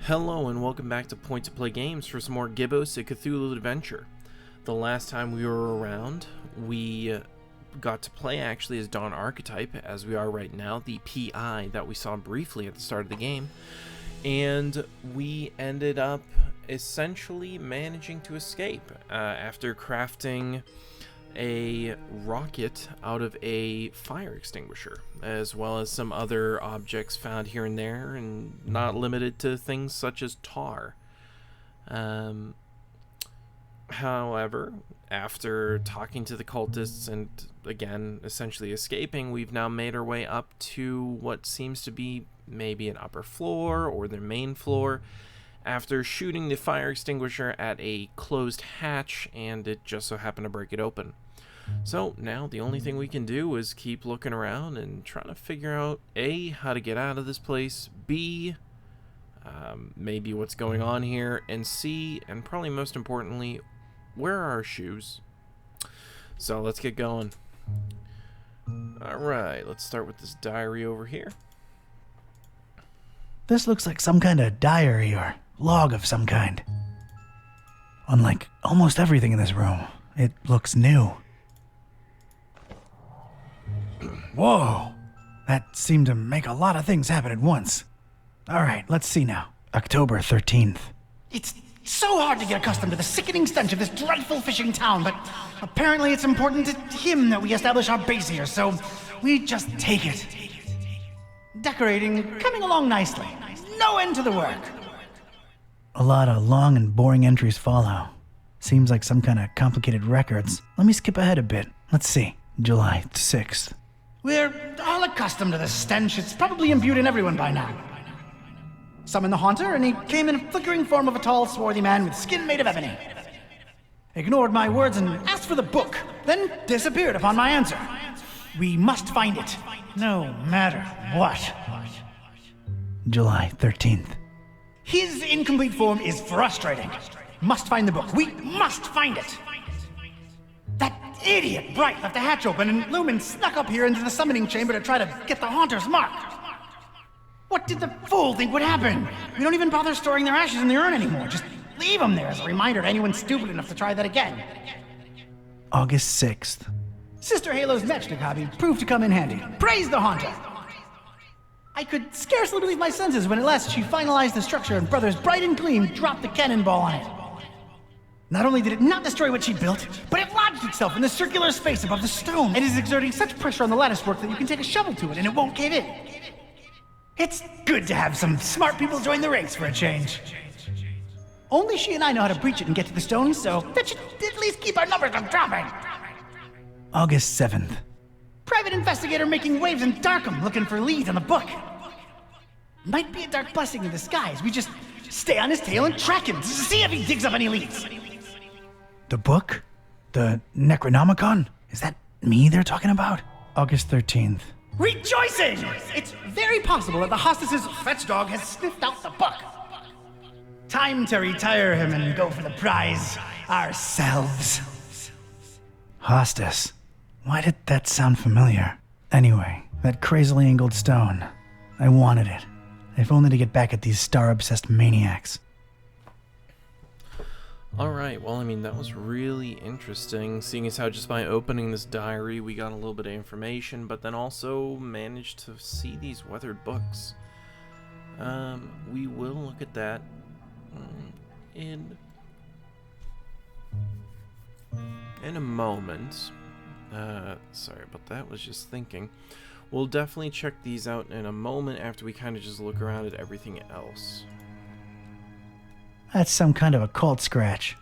Hello and welcome back to Point to Play Games for some more Gibbous, a Cthulhu adventure. The last time we were around, we got to play actually as Dawn Archetype, as we are right now, the PI that we saw briefly at the start of the game. And we ended up essentially managing to escape after crafting a rocket out of a fire extinguisher, as well as some other objects found here and there, and not limited to things such as tar. However, after talking to the cultists and again essentially escaping, we've now made our way up to what seems to be maybe an upper floor or the main floor, after shooting the fire extinguisher at a closed hatch, and it just so happened to break it open. So now the only thing we can do is keep looking around and trying to figure out A, how to get out of this place, B, maybe what's going on here, and C, and probably most importantly, where are our shoes? So let's get going. Alright, let's start with this diary over here. This looks like some kind of diary or log of some kind. Unlike almost everything in this room, it looks new. Whoa! That seemed to make a lot of things happen at once. Alright, let's see now. October 13th. It's so hard to get accustomed to the sickening stench of this dreadful fishing town, but apparently it's important to him that we establish our base here, so we just take it. Decorating, coming along nicely. No end to the work. A lot of long and boring entries follow. Seems like some kind of complicated records. Let me skip ahead a bit. Let's see. July 6th. We're all accustomed to the stench. It's probably imbued in everyone by now. Summon the Haunter, and he came in a flickering form of a tall, swarthy man with skin made of ebony. Ignored my words and asked for the book, then disappeared upon my answer. We must find it, no matter what. July 13th. His incomplete form is frustrating. Must find the book. We must find it. That idiot Bright left the hatch open, and Lumen snuck up here into the summoning chamber to try to get the Haunter's mark. What did the fool think would happen? We don't even bother storing their ashes in the urn anymore. Just leave them there as a reminder to anyone stupid enough to try that again. August 6th. Sister Halo's matchstick hobby proved to come in handy. Praise the Haunter! I could scarcely believe my senses when at last she finalized the structure and Brothers Bright and Gleam dropped the cannonball on it. Not only did it not destroy what she built, but it lodged itself in the circular space above the stone and is exerting such pressure on the lattice work that you can take a shovel to it and it won't cave in. It's good to have some smart people join the ranks for a change. Only she and I know how to breach it and get to the stone, so that should at least keep our numbers from dropping. August 7th. Private investigator making waves in Darkham looking for leads on the book. Might be a dark blessing in disguise. We just stay on his tail and track him to see if he digs up any leads. The book? The Necronomicon? Is that me they're talking about? August 13th. Rejoicing! It's very possible that the hostess's fetch dog has sniffed out the book. Time to retire him and go for the prize ourselves. Hostess. Why did that sound familiar? Anyway, that crazily angled stone. I wanted it. If only to get back at these star-obsessed maniacs. Alright, well, I mean, that was really interesting, seeing as how just by opening this diary we got a little bit of information, but then also managed to see these weathered books. We will look at that in a moment. Sorry about that, was just thinking. We'll definitely check these out in a moment after we kind of just look around at everything else. That's some kind of a cult scratch.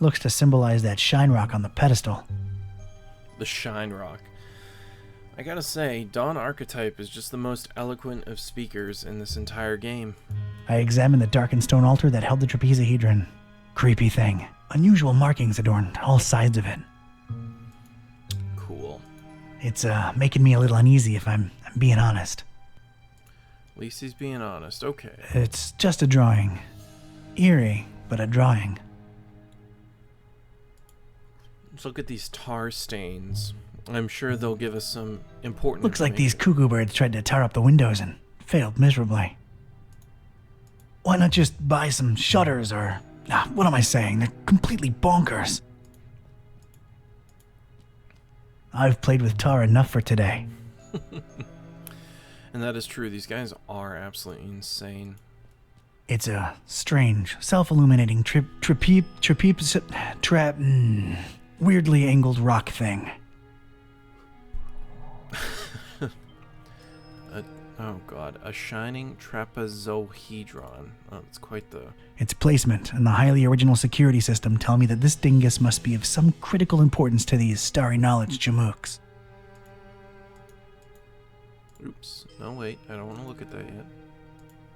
Looks to symbolize that shine rock on the pedestal. The Shine Rock. I gotta say, Dawn Archetype is just the most eloquent of speakers in this entire game. I examined the darkened stone altar that held the trapezohedron. Creepy thing. Unusual markings adorned all sides of it. Cool. It's making me a little uneasy if I'm being honest. At least he's being honest. Okay. It's just a drawing. Eerie, but a drawing. Let's look at these tar stains. I'm sure they'll give us some important Looks like these information. cuckoo birds tried to tar up the windows and failed miserably. Why not just buy some shutters or... what am I saying? They're completely bonkers. I've played with tar enough for today. And that is true. These guys are absolutely insane. It's a strange, self-illuminating weirdly angled rock thing. Oh god, a shining trapezohedron. Oh, it's quite the... Its placement and the highly original security system tell me that this dingus must be of some critical importance to these starry knowledge jamooks. Oops. No, wait. I don't want to look at that yet.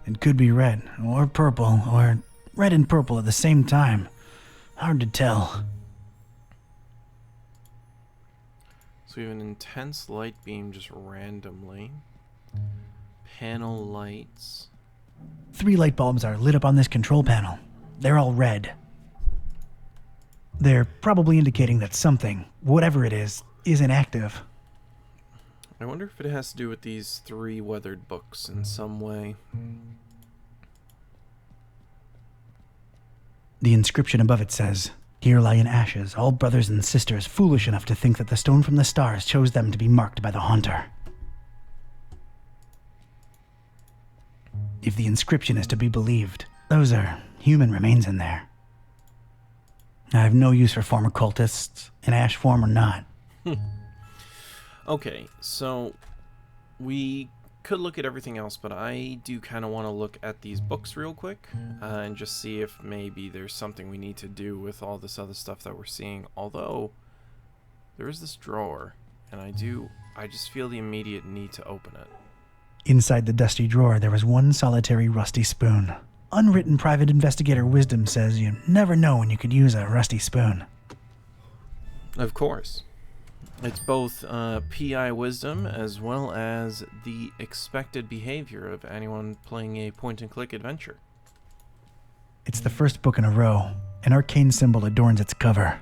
It could be red, or purple, or red and purple at the same time. Hard to tell. So we have an intense light beam just randomly. Panel lights. 3 light bulbs are lit up on this control panel. They're all red. They're probably indicating that something, whatever it is inactive. I wonder if it has to do with these 3 weathered books in some way. The inscription above it says, "Here lie in ashes all brothers and sisters foolish enough to think that the stone from the stars chose them to be marked by the Haunter." If the inscription is to be believed, those are human remains in there. I have no use for former cultists, in ash form or not. Okay, so we could look at everything else, but I do kind of want to look at these books real quick and just see if maybe there's something we need to do with all this other stuff that we're seeing. Although, there is this drawer, and I just feel the immediate need to open it. Inside the dusty drawer, there was one solitary rusty spoon. Unwritten private investigator wisdom says you never know when you could use a rusty spoon. Of course. It's both PI wisdom as well as the expected behavior of anyone playing a point-and-click adventure. It's the first book in a row. An arcane symbol adorns its cover.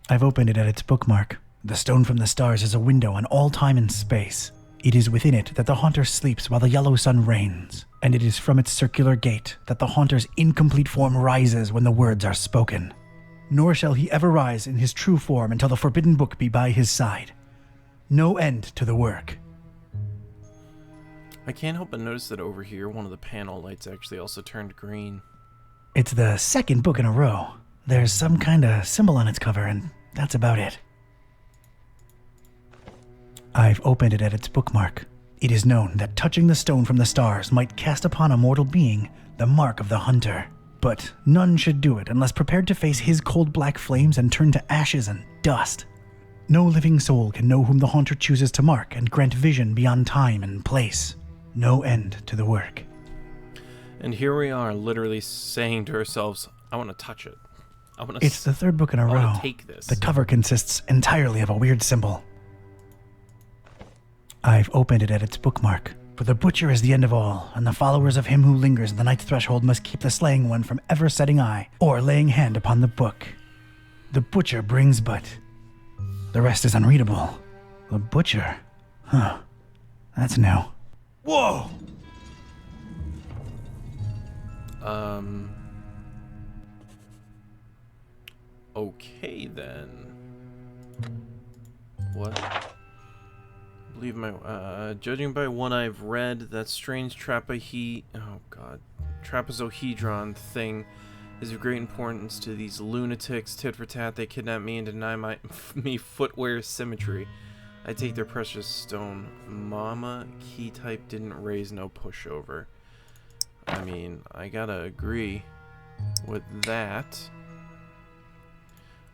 I've opened it at its bookmark. The stone from the stars is a window on all time and space. It is within it that the Haunter sleeps while the yellow sun reigns, and it is from its circular gate that the Haunter's incomplete form rises when the words are spoken. Nor shall he ever rise in his true form until the forbidden book be by his side. No end to the work. I can't help but notice that over here, one of the panel lights actually also turned green. It's the second book in a row. There's some kind of symbol on its cover, and that's about it. I've opened it at its bookmark. It is known that touching the stone from the stars might cast upon a mortal being the mark of the Hunter. But none should do it unless prepared to face his cold black flames and turn to ashes and dust. No living soul can know whom the Haunter chooses to mark and grant vision beyond time and place. No end to the work. And here we are, literally saying to ourselves, I want to touch it. It's the third book in a row. I want to take this. The cover consists entirely of a weird symbol. I've opened it at its bookmark. For the butcher is the end of all, and the followers of him who lingers at the night's threshold must keep the slaying one from ever setting eye or laying hand upon the book. The butcher brings but... The rest is unreadable. The butcher? Huh. That's new. Whoa! Okay then. What? I believe judging by one I've read, that strange trapezohedron thing is of great importance to these lunatics. Tit for tat, they kidnap me and deny me footwear symmetry. I take their precious stone. Mama, key type didn't raise no pushover. I mean, I gotta agree with that.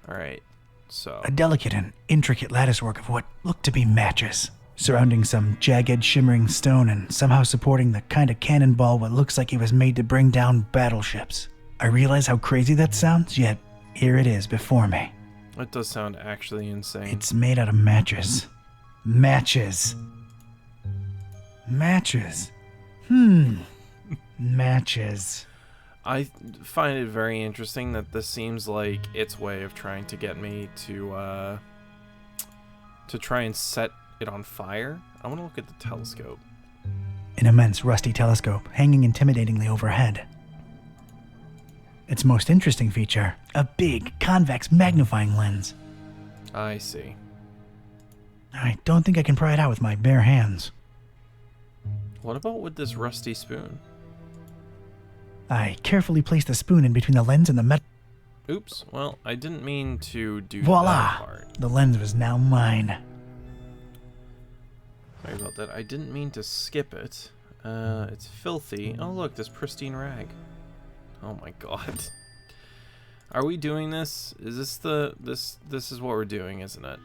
Alright, so... A delicate and intricate latticework of what looked to be matches, surrounding some jagged, shimmering stone and somehow supporting the kind of cannonball what looks like it was made to bring down battleships. I realize how crazy that sounds, yet here it is before me. That does sound actually insane. It's made out of matches. Matches. Matches. Matches. I find it very interesting that this seems like its way of trying to get me to try and set it on fire. I want to look at the telescope. an immense rusty telescope hanging intimidatingly overhead. Its most interesting feature, a big, convex magnifying lens. I see. I don't think I can pry it out with my bare hands. What about with this rusty spoon? I carefully place the spoon in between the lens and the metal. Oops, well, I didn't mean to do Voila! that part. The lens was now mine. Sorry about that. I didn't mean to skip it. It's filthy. Oh, look, this pristine rag. Oh my god. Are we doing this? Is this the... This is what we're doing, isn't it?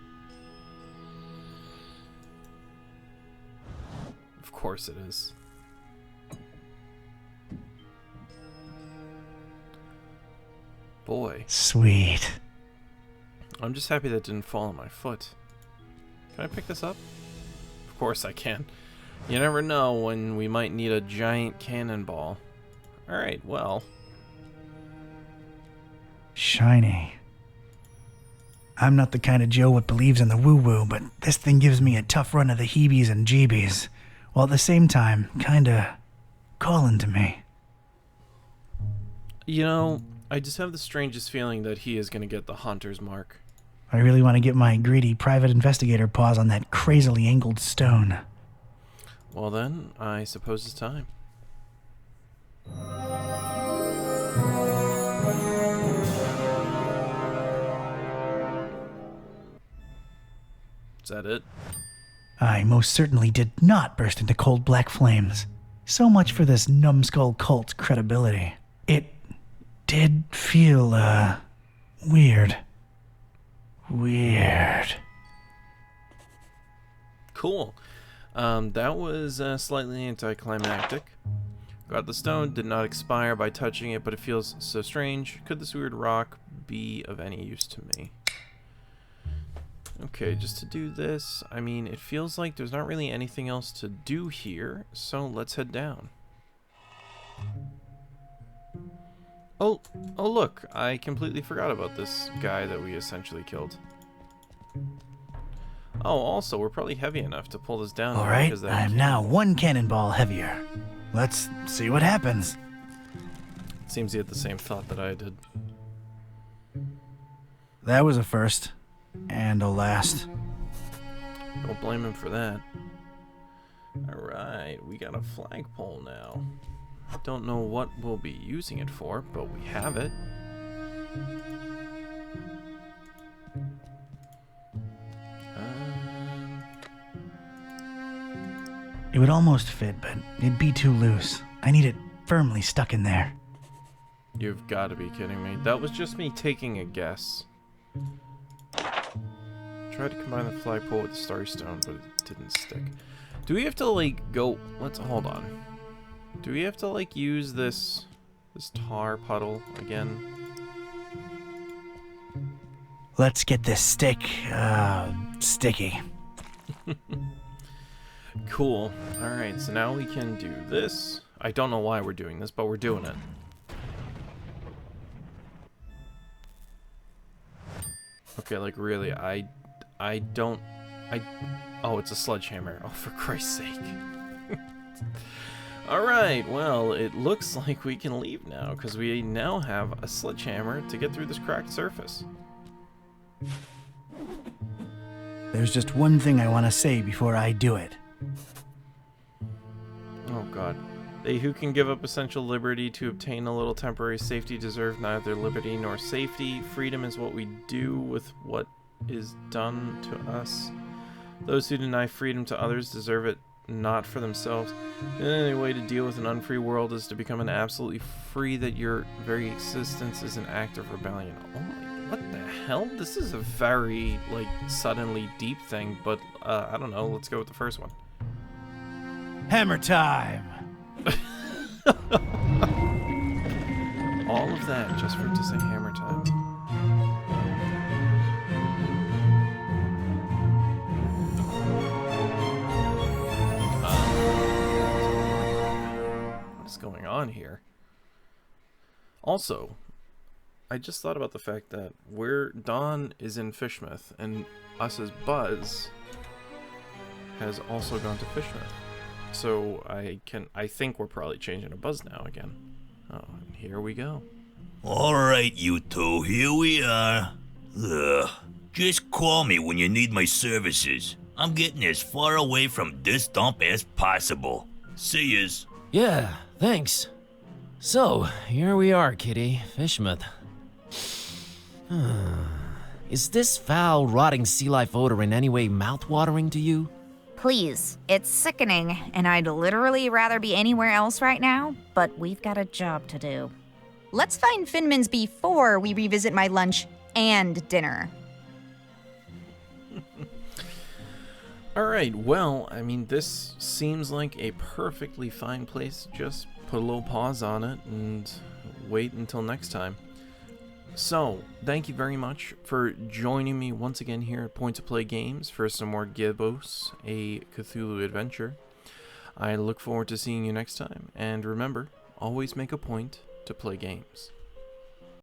Of course it is. Boy. Sweet. I'm just happy that didn't fall on my foot. Can I pick this up? Of course I can. You never know when we might need a giant cannonball. Alright, well. Shiny. I'm not the kind of Joe what believes in the woo-woo, but this thing gives me a tough run of the heebies and jeebies, while at the same time, kinda calling to me. You know, I just have the strangest feeling that he is gonna get the Hunter's mark. I really want to get my greedy private investigator paws on that crazily angled stone. Well then, I suppose it's time. Is that it? I most certainly did not burst into cold black flames. So much for this numbskull cult's credibility. It did feel, weird. Weird. Cool. That was slightly anticlimactic. Got the stone, did not expire by touching it, but it feels so strange. Could this weird rock be of any use to me? Okay, just to do this, I mean, it feels like there's not really anything else to do here, so let's head down. Oh look, I completely forgot about this guy that we essentially killed. Oh, also, we're probably heavy enough to pull this down. Alright, I'm now one cannonball heavier. Let's see what happens. Seems he had the same thought that I did. That was a first. And a last. Don't blame him for that. Alright, we got a flagpole now. Don't know what we'll be using it for, but we have it. It would almost fit, but it'd be too loose. I need it firmly stuck in there. You've got to be kidding me. That was just me taking a guess. Tried to combine the flagpole with the starry stone, but it didn't stick. Do we have to, like, go... Let's... Hold on. Do we have to, like, use this tar puddle again? Let's get this stick, sticky. Cool. Alright, so now we can do this. I don't know why we're doing this, but we're doing it. Okay, like, really, oh, it's a sledgehammer. Oh, for Christ's sake. Alright, well, it looks like we can leave now, because we now have a sledgehammer to get through this cracked surface. There's just one thing I want to say before I do it. Oh, God. They who can give up essential liberty to obtain a little temporary safety deserve neither liberty nor safety. Freedom is what we do with what is done to us. Those who deny freedom to others deserve it not for themselves. The only way to deal with an unfree world is to become an absolutely free, that your very existence is an act of rebellion. Oh my, what the hell? This is a very, like, suddenly deep thing, but, I don't know. Let's go with the first one. Hammer time! All of that just for it to say hammer time. What is going on here? Also, I just thought about the fact that Dawn is in Fishmouth, and us as Buzz has also gone to Fishmouth. So I think we're probably changing to Buzz now again. Oh, and here we go. Alright, you two, here we are. Ugh. Just call me when you need my services. I'm getting as far away from this dump as possible. See yous. Yeah, thanks. So, here we are, Kitty. Fishmouth. Is this foul, rotting sea life odor in any way mouth-watering to you? Please, it's sickening, and I'd literally rather be anywhere else right now, but we've got a job to do. Let's find Finman's before we revisit my lunch and dinner. Alright, well, I mean, this seems like a perfectly fine place. Just put a little pause on it and wait until next time. So, thank you very much for joining me once again here at Point to Play Games for some more Gibbous, a Cthulhu adventure. I look forward to seeing you next time, and remember, always make a point to play games.